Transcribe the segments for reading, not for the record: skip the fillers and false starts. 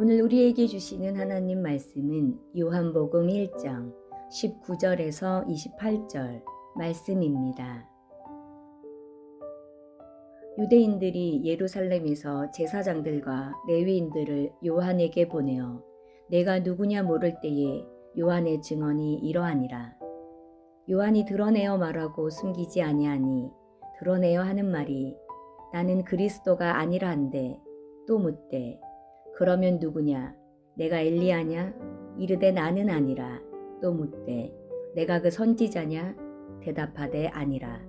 오늘 우리에게 주시는 하나님 말씀은 요한복음 1장 19절에서 28절 말씀입니다. 유대인들이 예루살렘에서 제사장들과 레위인들을 요한에게 보내어 내가 누구냐 물을 때에 요한의 증언이 이러하니라. 요한이 드러내어 말하고 숨기지 아니하니 드러내어 하는 말이 나는 그리스도가 아니라 한데 또 묻되 그러면 누구냐? 내가 엘리야냐? 이르되 나는 아니라. 또 묻되 내가 그 선지자냐? 대답하되 아니라.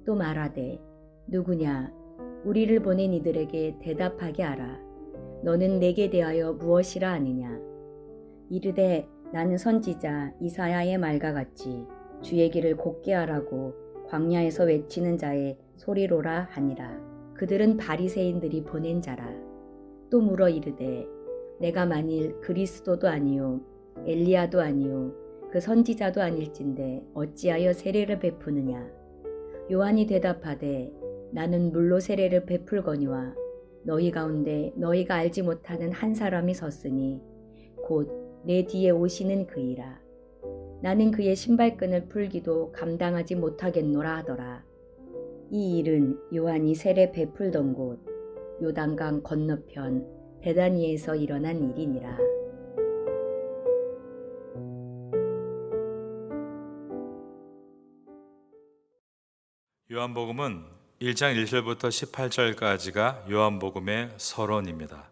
또 말하되 누구냐? 우리를 보낸 이들에게 대답하게 하라. 너는 내게 대하여 무엇이라 하느냐? 이르되 나는 선지자 이사야의 말과 같이 주의 길을 곧게 하라고 광야에서 외치는 자의 소리로라 하니라. 그들은 바리새인들이 보낸 자라. 또 물어 이르되 내가 만일 그리스도도 아니요 엘리야도 아니요 그 선지자도 아닐진데 어찌하여 세례를 베푸느냐. 요한이 대답하되 나는 물로 세례를 베풀거니와 너희 가운데 너희가 알지 못하는 한 사람이 섰으니 곧 내 뒤에 오시는 그이라. 나는 그의 신발끈을 풀기도 감당하지 못하겠노라 하더라. 이 일은 요한이 세례 베풀던 곳 요단강 건너편 베다니에서 일어난 일이니라. 요한복음은 1장 1절부터 18절까지가 요한복음의 서론입니다.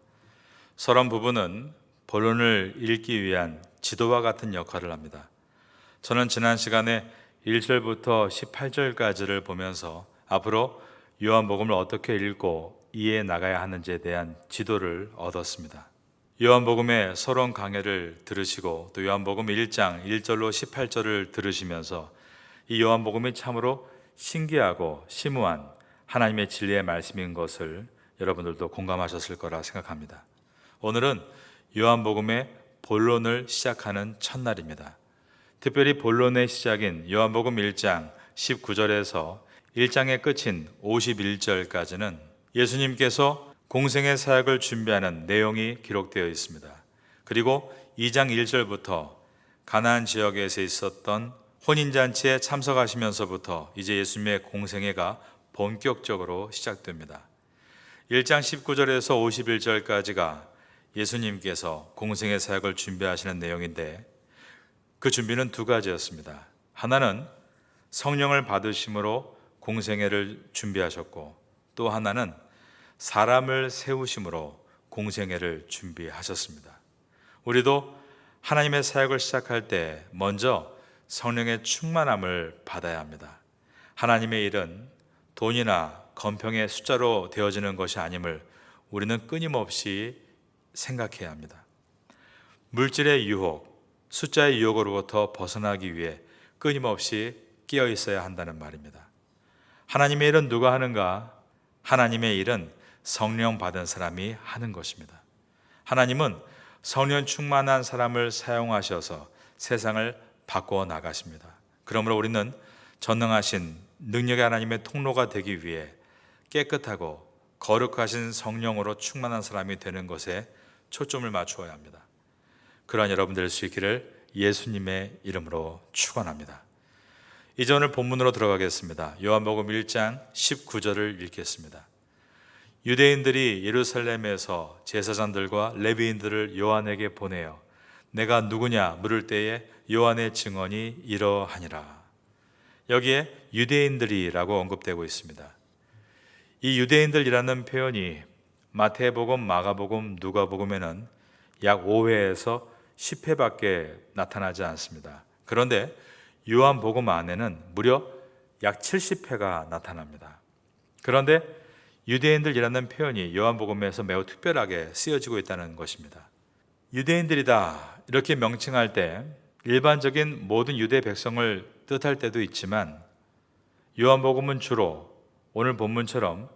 서론 부분은 본론을 읽기 위한 지도와 같은 역할을 합니다. 저는 지난 시간에 1절부터 18절까지를 보면서 앞으로 요한복음을 어떻게 읽고 이해해 나가야 하는지에 대한 지도를 얻었습니다. 요한복음의 서론 강해를 들으시고 또 요한복음 1장 1절로 18절을 들으시면서 이 요한복음이 참으로 신기하고 심오한 하나님의 진리의 말씀인 것을 여러분들도 공감하셨을 거라 생각합니다. 오늘은 요한복음의 본론을 시작하는 첫날입니다. 특별히 본론의 시작인 요한복음 1장 19절에서 1장의 끝인 51절까지는 예수님께서 공생의 사역을 준비하는 내용이 기록되어 있습니다. 그리고 2장 1절부터 가나안 지역에서 있었던 혼인잔치에 참석하시면서부터 이제 예수님의 공생애가 본격적으로 시작됩니다. 1장 19절에서 51절까지가 예수님께서 공생의 사역을 준비하시는 내용인데 그 준비는 두 가지였습니다. 하나는 성령을 받으심으로 공생애를 준비하셨고 또 하나는 사람을 세우심으로 공생애를 준비하셨습니다. 우리도 하나님의 사역을 시작할 때 먼저 성령의 충만함을 받아야 합니다. 하나님의 일은 돈이나 건평의 숫자로 되어지는 것이 아님을 우리는 끊임없이 생각해야 합니다. 물질의 유혹, 숫자의 유혹으로부터 벗어나기 위해 끊임없이 깨어 있어야 한다는 말입니다. 하나님의 일은 누가 하는가? 하나님의 일은 성령 받은 사람이 하는 것입니다. 하나님은 성령 충만한 사람을 사용하셔서 세상을 바꿔 나가십니다. 그러므로 우리는 전능하신 능력의 하나님의 통로가 되기 위해 깨끗하고 거룩하신 성령으로 충만한 사람이 되는 것에 초점을 맞추어야 합니다. 그러한 여러분 될 수 있기를 예수님의 이름으로 축원합니다. 이제 오늘 본문으로 들어가겠습니다. 요한복음 1장 19절을 읽겠습니다. 유대인들이 예루살렘에서 제사장들과 레위인들을 요한에게 보내어 내가 누구냐 물을 때에 요한의 증언이 이러하니라. 여기에 유대인들이라고 언급되고 있습니다. 이 유대인들이라는 표현이 마태복음, 마가복음, 누가복음에는 약 5회에서 10회밖에 나타나지 않습니다. 그런데 요한복음 안에는 무려 약 70회가 나타납니다. 그런데 유대인들이라는 표현이 요한복음에서 매우 특별하게 쓰여지고 있다는 것입니다. 유대인들이다 이렇게 명칭할 때 일반적인 모든 유대 백성을 뜻할 때도 있지만 요한복음은 주로 오늘 본문처럼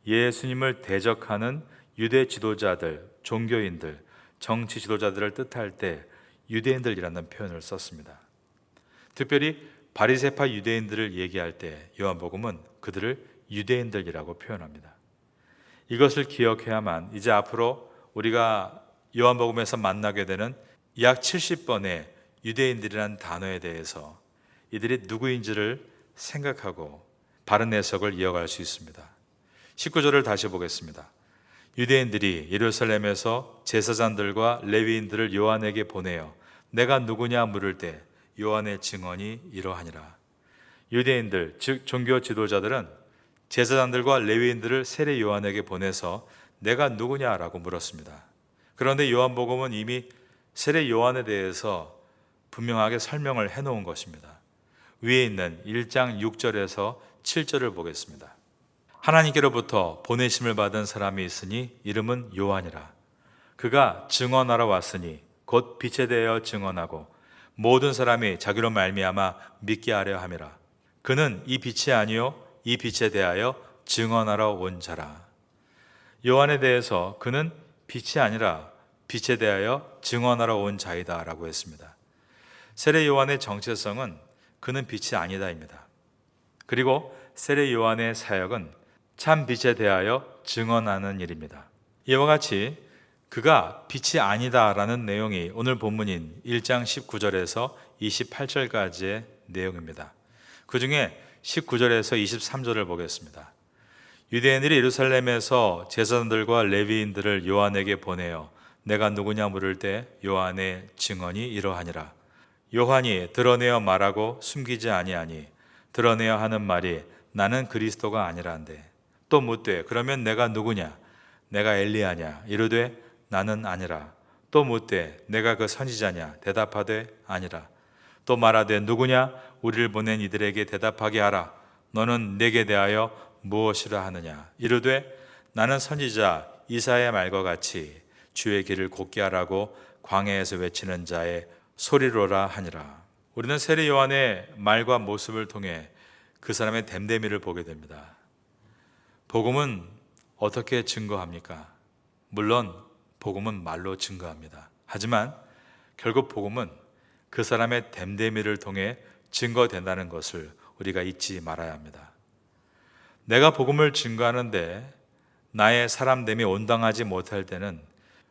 예수님을 대적하는 유대 지도자들, 종교인들, 정치 지도자들을 뜻할 때 유대인들이라는 표현을 썼습니다. 특별히 바리새파 유대인들을 얘기할 때 요한복음은 그들을 유대인들이라고 표현합니다. 이것을 기억해야만 이제 앞으로 우리가 요한복음에서 만나게 되는 약 70번의 유대인들이라는 단어에 대해서 이들이 누구인지를 생각하고 바른 해석을 이어갈 수 있습니다. 19절을 다시 보겠습니다. 유대인들이 예루살렘에서 제사장들과 레위인들을 요한에게 보내어 내가 누구냐 물을 때 요한의 증언이 이러하니라. 유대인들, 즉 종교 지도자들은 제사장들과 레위인들을 세례 요한에게 보내서 내가 누구냐라고 물었습니다. 그런데 요한복음은 이미 세례 요한에 대해서 분명하게 설명을 해놓은 것입니다. 위에 있는 1장 6절에서 7절을 보겠습니다. 하나님께로부터 보내심을 받은 사람이 있으니 이름은 요한이라. 그가 증언하러 왔으니 곧 빛에 대하여 증언하고 모든 사람이 자기로 말미암아 믿게 하려 함이라. 그는 이 빛이 아니요 이 빛에 대하여 증언하러 온 자라. 요한에 대해서 그는 빛이 아니라 빛에 대하여 증언하러 온 자이다 라고 했습니다. 세례 요한의 정체성은 그는 빛이 아니다입니다. 그리고 세례 요한의 사역은 참 빛에 대하여 증언하는 일입니다. 이와 같이 그가 빛이 아니다라는 내용이 오늘 본문인 1장 19절에서 28절까지의 내용입니다. 그 중에 19절에서 23절을 보겠습니다. 유대인들이 예루살렘에서 제사장들과 레위인들을 요한에게 보내어 내가 누구냐 물을 때 요한의 증언이 이러하니라. 요한이 드러내어 말하고 숨기지 아니하니 드러내어 하는 말이 나는 그리스도가 아니라는데 또 묻되 그러면 내가 누구냐 내가 엘리야냐 이르되 나는 아니라. 또 묻되 내가 그 선지자냐 대답하되 아니라. 또 말하되 누구냐 우리를 보낸 이들에게 대답하게 하라. 너는 내게 대하여 무엇이라 하느냐 이르되 나는 선지자 이사야의 말과 같이 주의 길을 곧게 하라고 광야에서 외치는 자의 소리로라 하니라. 우리는 세례 요한의 말과 모습을 통해 그 사람의 됨됨이를 보게 됩니다. 복음은 어떻게 증거합니까? 물론 복음은 말로 증거합니다. 하지만 결국 복음은 그 사람의 됨됨이를 통해 증거된다는 것을 우리가 잊지 말아야 합니다. 내가 복음을 증거하는데 나의 사람됨이 온당하지 못할 때는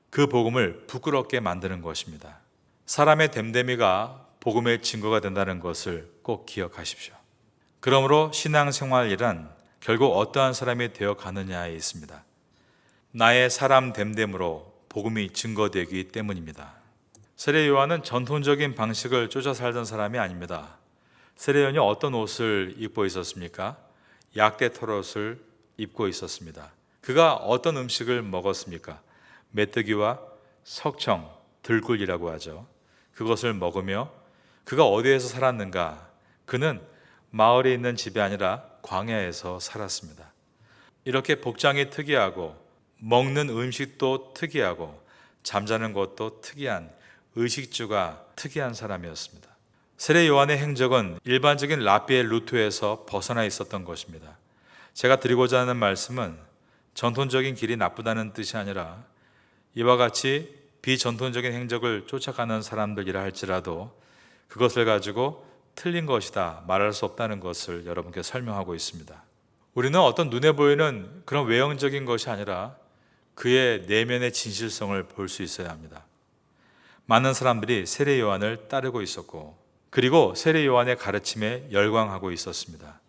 그 복음을 부끄럽게 만드는 것입니다. 사람의 됨됨이가 복음의 증거가 된다는 것을 꼭 기억하십시오. 그러므로 신앙생활이란 결국 어떠한 사람이 되어 가느냐에 있습니다. 나의 사람 됨됨으로 복음이 증거되기 때문입니다. 세례 요한은 전통적인 방식을 쫓아 살던 사람이 아닙니다. 세례 요한이 어떤 옷을 입고 있었습니까? 약대 털옷을 입고 있었습니다. 그가 어떤 음식을 먹었습니까? 메뚜기와 석청, 들꿀이라고 하죠. 그것을 먹으며 그가 어디에서 살았는가? 그는 마을에 있는 집이 아니라 광야에서 살았습니다. 이렇게 복장이 특이하고 먹는 음식도 특이하고 잠자는 것도 특이한 의식주가 특이한 사람이었습니다. 세례 요한의 행적은 일반적인 랍비의 루트에서 벗어나 있었던 것입니다. 제가 드리고자 하는 말씀은 전통적인 길이 나쁘다는 뜻이 아니라 이와 같이 비전통적인 행적을 쫓아가는 사람들이라 할지라도 그것을 가지고 틀린 것이다 말할 수 없다는 것을 여러분께 설명하고 있습니다. 우리는 어떤 눈에 보이는 그런 외형적인 것이 아니라 그의 내면의 진실성을 볼 수 있어야 합니다. 많은 사람들이 세례 요한을 따르고 있었고 그리고 세례 요한의 가르침에 열광하고 있었습니다.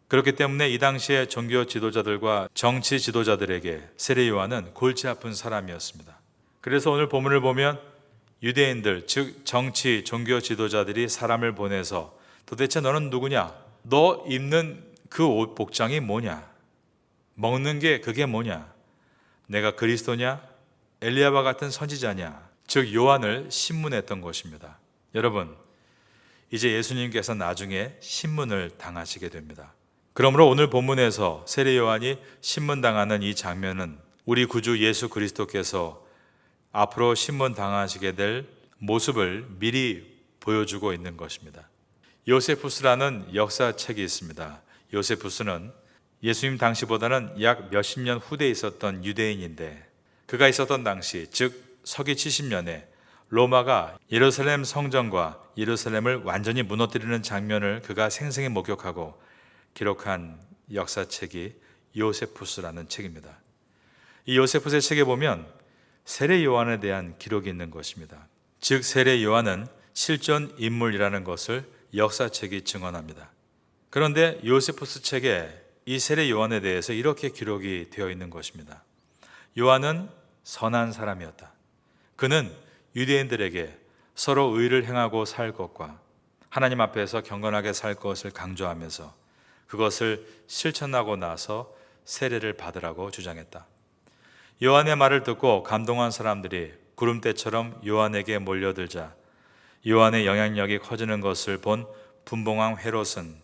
그렇기 때문에 이 당시에 종교 지도자들과 정치 지도자들에게 세례 요한은 골치 아픈 사람이었습니다. 그래서 오늘 본문을 보면 유대인들, 즉 정치, 종교 지도자들이 사람을 보내서 도대체 너는 누구냐? 너 입는 그 옷 복장이 뭐냐? 먹는 게 그게 뭐냐? 내가 그리스도냐? 엘리야와 같은 선지자냐? 즉 요한을 신문했던 것입니다. 여러분, 이제 예수님께서 나중에 신문을 당하시게 됩니다. 그러므로 오늘 본문에서 세례 요한이 신문당하는 이 장면은 우리 구주 예수 그리스도께서 앞으로 신문당하시게 될 모습을 미리 보여주고 있는 것입니다. 요세푸스라는 역사책이 있습니다. 요세푸스는 예수님 당시보다는 약 몇십 년 후대에 있었던 유대인인데 그가 있었던 당시, 즉 서기 70년에 로마가 예루살렘 성전과 예루살렘을 완전히 무너뜨리는 장면을 그가 생생히 목격하고 기록한 역사책이 요세푸스라는 책입니다. 이 요세푸스의 책에 보면 세례 요한에 대한 기록이 있는 것입니다. 즉 세례 요한은 실존 인물이라는 것을 역사책이 증언합니다. 그런데 요세푸스 책에 이 세례 요한에 대해서 이렇게 기록이 되어 있는 것입니다. 요한은 선한 사람이었다. 그는 유대인들에게 서로 의를 행하고 살 것과 하나님 앞에서 경건하게 살 것을 강조하면서 그것을 실천하고 나서 세례를 받으라고 주장했다. 요한의 말을 듣고 감동한 사람들이 구름대처럼 요한에게 몰려들자 요한의 영향력이 커지는 것을 본 분봉왕 헤롯은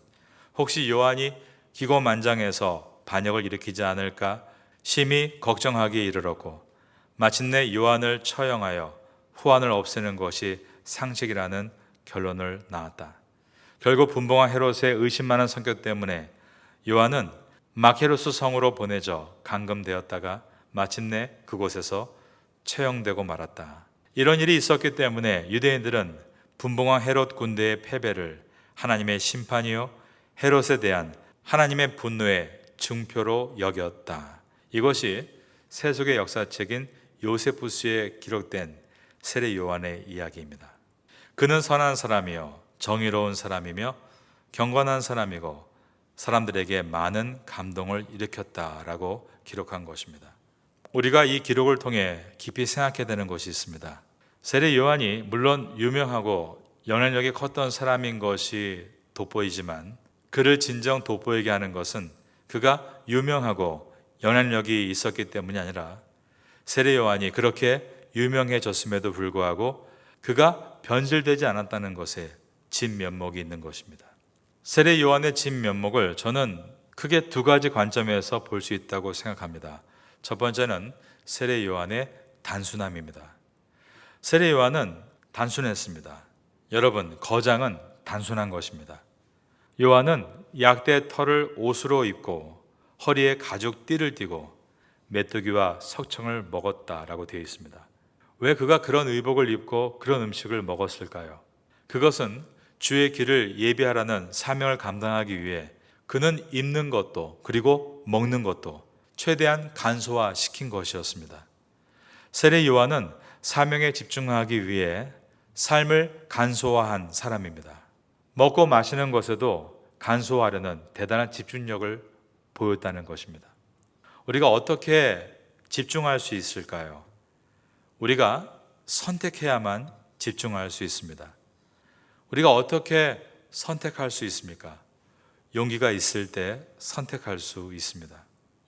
혹시 요한이 기고만장해서 반역을 일으키지 않을까 심히 걱정하기에 이르렀고 마침내 요한을 처형하여 후환을 없애는 것이 상식이라는 결론을 낳았다. 결국 분봉왕 헤롯의 의심 많은 성격 때문에 요한은 마케로스 성으로 보내져 감금되었다가 마침내 그곳에서 처형되고 말았다. 이런 일이 있었기 때문에 유대인들은 분봉왕 헤롯 군대의 패배를 하나님의 심판이요 헤롯에 대한 하나님의 분노의 증표로 여겼다. 이것이 세속의 역사책인 요세푸스에 기록된 세례 요한의 이야기입니다. 그는 선한 사람이요 정의로운 사람이며 경건한 사람이고 사람들에게 많은 감동을 일으켰다라고 기록한 것입니다. 우리가 이 기록을 통해 깊이 생각해야 되는 것이 있습니다. 세례 요한이 물론 유명하고 영향력이 컸던 사람인 것이 돋보이지만 그를 진정 돋보이게 하는 것은 그가 유명하고 영향력이 있었기 때문이 아니라 세례 요한이 그렇게 유명해졌음에도 불구하고 그가 변질되지 않았다는 것에 진면목이 있는 것입니다. 세례 요한의 진면목을 저는 크게 두 가지 관점에서 볼 수 있다고 생각합니다. 첫 번째는 세례 요한의 단순함입니다. 세례 요한은 단순했습니다. 여러분, 거장은 단순한 것입니다. 요한은 약대 털을 옷으로 입고 허리에 가죽 띠를 띠고 메뚜기와 석청을 먹었다라고 되어 있습니다. 왜 그가 그런 의복을 입고 그런 음식을 먹었을까요? 그것은 주의 길을 예비하라는 사명을 감당하기 위해 그는 입는 것도 그리고 먹는 것도 최대한 간소화시킨 것이었습니다. 세례 요한은 사명에 집중하기 위해 삶을 간소화한 사람입니다. 먹고 마시는 것에도 간소화하려는 대단한 집중력을 보였다는 것입니다. 우리가 어떻게 집중할 수 있을까요? 우리가 선택해야만 집중할 수 있습니다. 우리가 어떻게 선택할 수 있습니까? 용기가 있을 때 선택할 수 있습니다.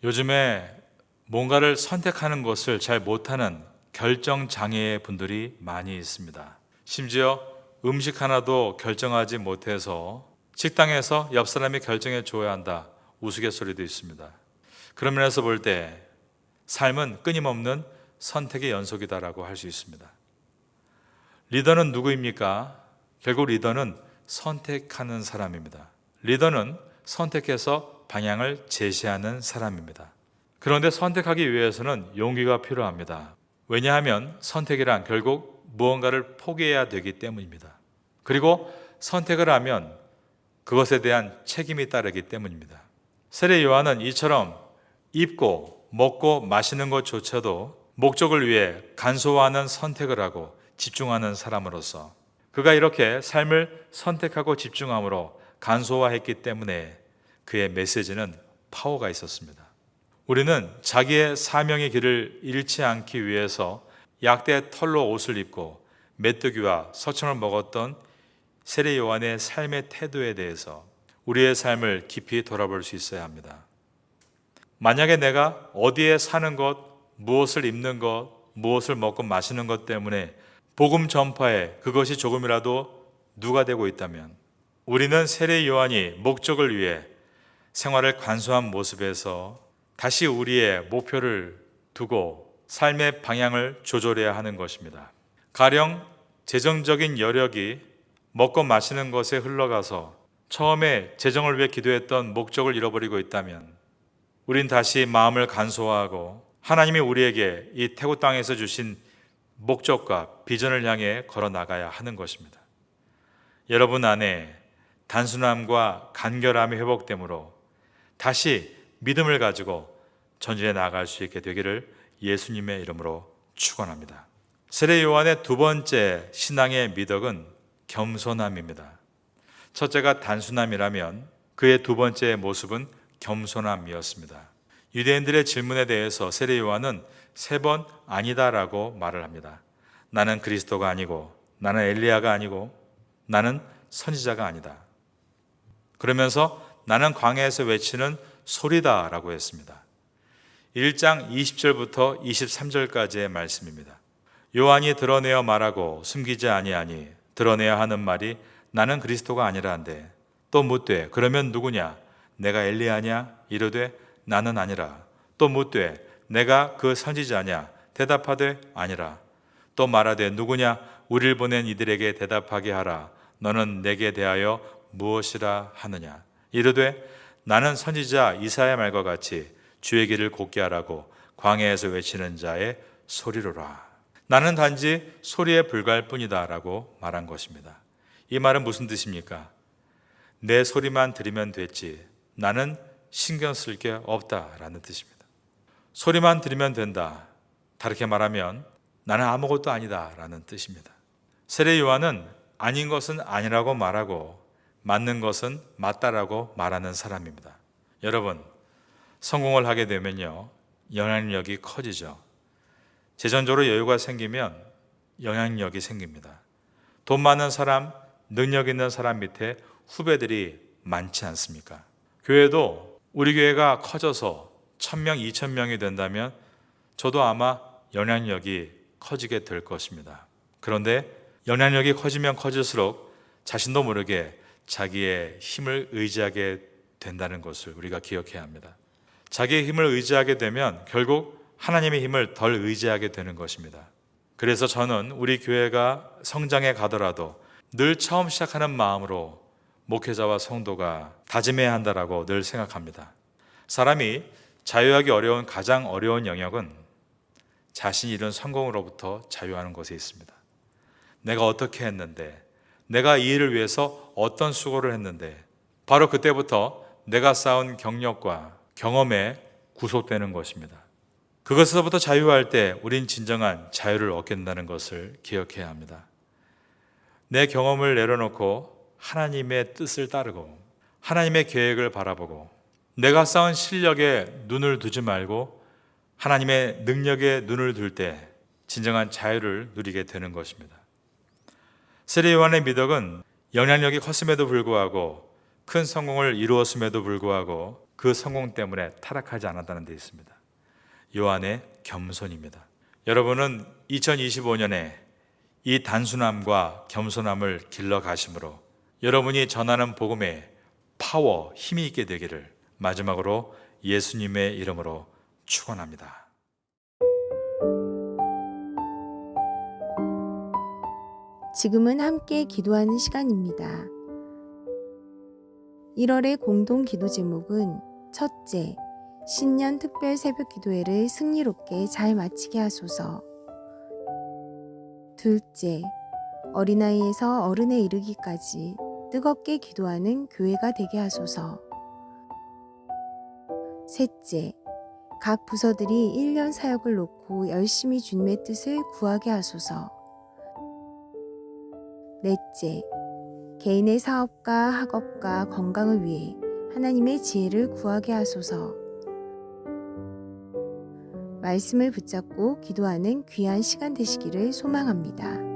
요즘에 뭔가를 선택하는 것을 잘 못하는 결정장애 분들이 많이 있습니다. 심지어 음식 하나도 결정하지 못해서 식당에서 옆 사람이 결정해 줘야 한다 우스갯소리도 있습니다. 그런 면에서 볼 때 삶은 끊임없는 선택의 연속이다라고 할 수 있습니다. 리더는 누구입니까? 결국 리더는 선택하는 사람입니다. 리더는 선택해서 방향을 제시하는 사람입니다. 그런데 선택하기 위해서는 용기가 필요합니다. 왜냐하면 선택이란 결국 무언가를 포기해야 되기 때문입니다. 그리고 선택을 하면 그것에 대한 책임이 따르기 때문입니다. 세례 요한은 이처럼 입고 먹고 마시는 것조차도 목적을 위해 간소화하는 선택을 하고 집중하는 사람으로서 그가 이렇게 삶을 선택하고 집중함으로 간소화했기 때문에 그의 메시지는 파워가 있었습니다. 우리는 자기의 사명의 길을 잃지 않기 위해서 약대 털로 옷을 입고 메뚜기와 서청을 먹었던 세례 요한의 삶의 태도에 대해서 우리의 삶을 깊이 돌아볼 수 있어야 합니다. 만약에 내가 어디에 사는 것, 무엇을 입는 것, 무엇을 먹고 마시는 것 때문에 복음 전파에 그것이 조금이라도 누가 되고 있다면 우리는 세례 요한이 목적을 위해 생활을 간소한 모습에서 다시 우리의 목표를 두고 삶의 방향을 조절해야 하는 것입니다. 가령 재정적인 여력이 먹고 마시는 것에 흘러가서 처음에 재정을 위해 기도했던 목적을 잃어버리고 있다면 우린 다시 마음을 간소화하고 하나님이 우리에게 이 태국 땅에서 주신 목적과 비전을 향해 걸어 나가야 하는 것입니다. 여러분 안에 단순함과 간결함이 회복되므로 다시 믿음을 가지고 전진해 나아갈 수 있게 되기를 예수님의 이름으로 축원합니다. 세례 요한의 두 번째 신앙의 미덕은 겸손함입니다. 첫째가 단순함이라면 그의 두 번째 모습은 겸손함이었습니다. 유대인들의 질문에 대해서 세례 요한은 3번 아니다라고 말을 합니다. 나는 그리스도가 아니고, 나는 엘리야가 아니고, 나는 선지자가 아니다. 그러면서 나는 광야에서 외치는 소리다라고 했습니다. 1장 20절부터 23절까지의 말씀입니다. 요한이 드러내어 말하고 숨기지 아니하니 드러내야 하는 말이 나는 그리스도가 아니라 한데, 또 묻되 그러면 누구냐? 내가 엘리야냐? 이르되 나는 아니라. 또 묻되 내가 그 선지자냐? 대답하되 아니라. 또 말하되 누구냐? 우리를 보낸 이들에게 대답하게 하라. 너는 내게 대하여 무엇이라 하느냐? 이르되 나는 선지자 이사야 말과 같이 주의 길을 곧게 하라고 광야에서 외치는 자의 소리로라. 나는 단지 소리에 불과할 뿐이다 라고 말한 것입니다. 이 말은 무슨 뜻입니까? 내 소리만 들으면 됐지 나는 신경 쓸 게 없다라는 뜻입니다. 소리만 들으면 된다. 다르게 말하면 나는 아무것도 아니다 라는 뜻입니다. 세례 요한은 아닌 것은 아니라고 말하고 맞는 것은 맞다라고 말하는 사람입니다. 여러분, 성공을 하게 되면요, 영향력이 커지죠. 재정적으로 여유가 생기면 영향력이 생깁니다. 돈 많은 사람, 능력 있는 사람 밑에 후배들이 많지 않습니까? 교회도 우리 교회가 커져서 1000명, 2000명이 된다면 저도 아마 영향력이 커지게 될 것입니다. 그런데 영향력이 커지면 커질수록 자신도 모르게 자기의 힘을 의지하게 된다는 것을 우리가 기억해야 합니다. 자기의 힘을 의지하게 되면 결국 하나님의 힘을 덜 의지하게 되는 것입니다. 그래서 저는 우리 교회가 성장해 가더라도 늘 처음 시작하는 마음으로 목회자와 성도가 다짐해야 한다라고 늘 생각합니다. 사람이 자유하기 어려운 가장 어려운 영역은 자신이 이룬 성공으로부터 자유하는 것에 있습니다. 내가 어떻게 했는데, 내가 이 일을 위해서 어떤 수고를 했는데, 바로 그때부터 내가 쌓은 경력과 경험에 구속되는 것입니다. 그것에서부터 자유할 때 우린 진정한 자유를 얻게 된다는 것을 기억해야 합니다. 내 경험을 내려놓고 하나님의 뜻을 따르고 하나님의 계획을 바라보고 내가 쌓은 실력에 눈을 두지 말고 하나님의 능력에 눈을 둘 때 진정한 자유를 누리게 되는 것입니다. 세례 요한의 미덕은 영향력이 컸음에도 불구하고 큰 성공을 이루었음에도 불구하고 그 성공 때문에 타락하지 않았다는 데 있습니다. 요한의 겸손입니다. 여러분은 2025년에 이 단순함과 겸손함을 길러 가심으로 여러분이 전하는 복음에 파워, 힘이 있게 되기를 마지막으로 예수님의 이름으로 축원합니다. 지금은 함께 기도하는 시간입니다. 1월의 공동 기도 제목은 첫째, 신년 특별 새벽 기도회를 승리롭게 잘 마치게 하소서. 둘째, 어린아이에서 어른에 이르기까지 뜨겁게 기도하는 교회가 되게 하소서. 셋째, 각 부서들이 1년 사역을 놓고 열심히 주님의 뜻을 구하게 하소서. 넷째, 개인의 사업과 학업과 건강을 위해 하나님의 지혜를 구하게 하소서. 말씀을 붙잡고 기도하는 귀한 시간 되시기를 소망합니다.